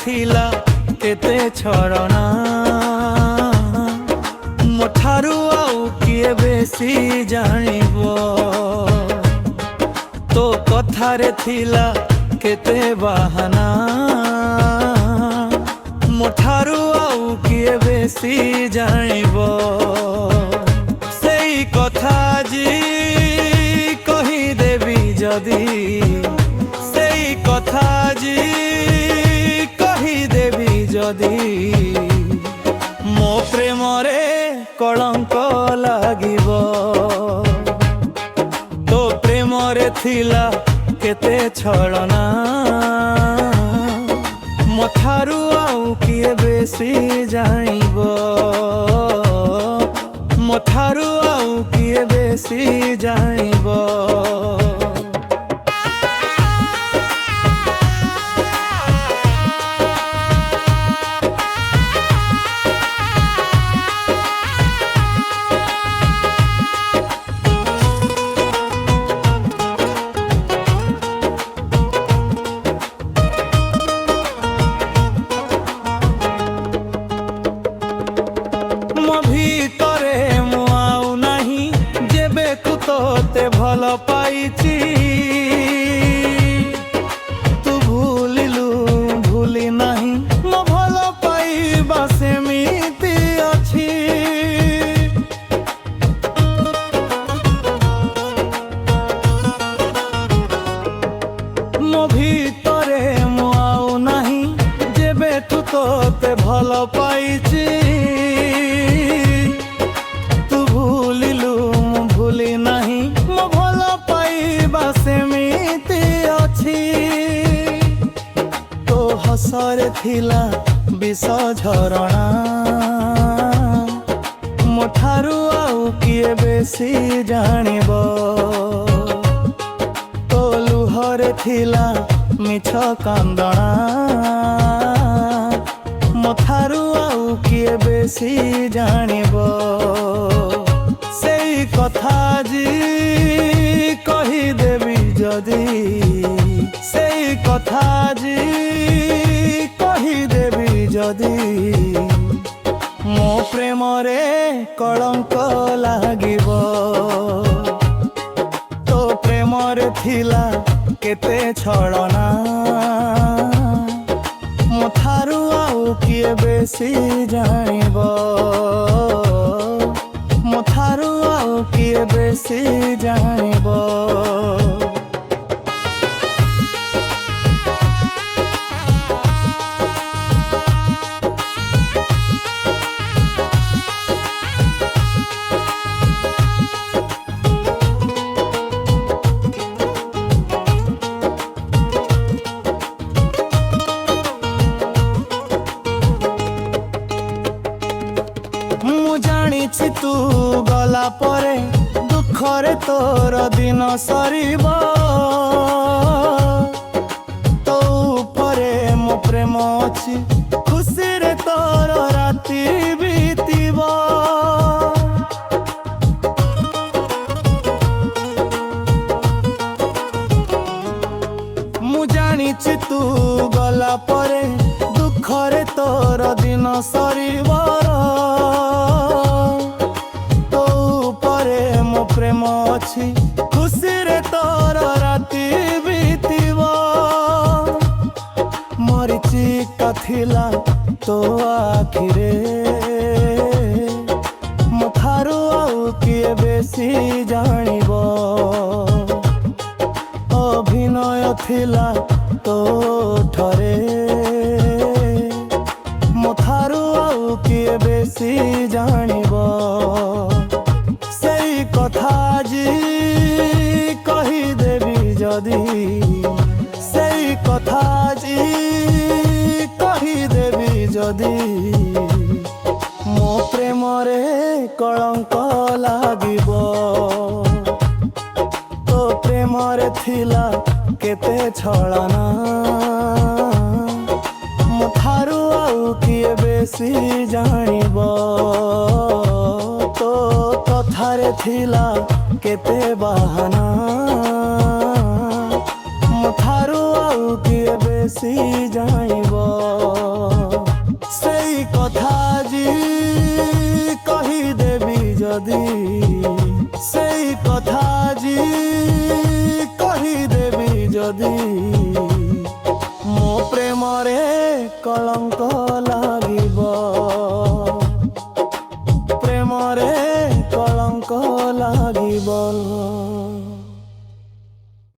थिला केते छड़ना मोठारू आउ किए बेसी जानिबो तो कथारे थिला केते बाहाना मोठारू आउ किए बेसी जानिबो सेई कथा जी कही देबी जदी सेई कथा जी कही देबी जदी मो प्रेम रे कलंक लागिबो तो प्रेम रे थिला केते छलना मोठारू आउ किए बेसी जानिबो मोठारू आउ किए बेसी जानिबो तोते भल पाइची तू भूलिलु भूली नहीं मो भल पाइबा सेमिति अछि मो भीतरे मो आउ नहीं जेबे तू तोते भल पाइची हसरे थिला विष झरणा मोठारू आउ किए बेसी जानिबो तो लुहरे थिला मिछ कांदना मोठारू आउ किए बेसी जानिबो सेई कथा जी कही देबी जदी सेई कथा जी कही देबी जदी मो प्रेम रे कलंक लागिबो तो प्रेम रे थिला केते छलना मोठारू आउ किए बेसी जानिबो मोठारू आउ किए बेसी जानिबो जानिछि तू गला परे दुखरे तोर दिन सरीबो तो परे मो प्रेम अछि खुशी रे तोर राति बीतिबो मु जानिछि तू गला परे दुखरे तोर दिन सरीबो प्रेम अछि खुशी रे तोर राति बीतिबो मरिची कथिला तो आखिरे मोठारू आउ किए बेसी जानिबो अभिनय थिला तो ठरे मोठारू आउ किए बेसी जानिबो कथा जी कही देबी जदी सेई कथा जी कही देबी जदी मो प्रेम रे कलंक लागिबो तो प्रेम रे थिला केते छलना मोठारू आउ किए बेसी जानिबो तो कथारे थिला केते बाहाना मोठारू आउ किए बेसी ଖସି ଯାଇବ ସେଇ କଥା ଆଜି କହିଦେବି ଯଦି ସେଇ କଥା ଆଜି କହିଦେବି ଯଦି ମୋ ପ୍ରେମରେ କଳଙ୍କ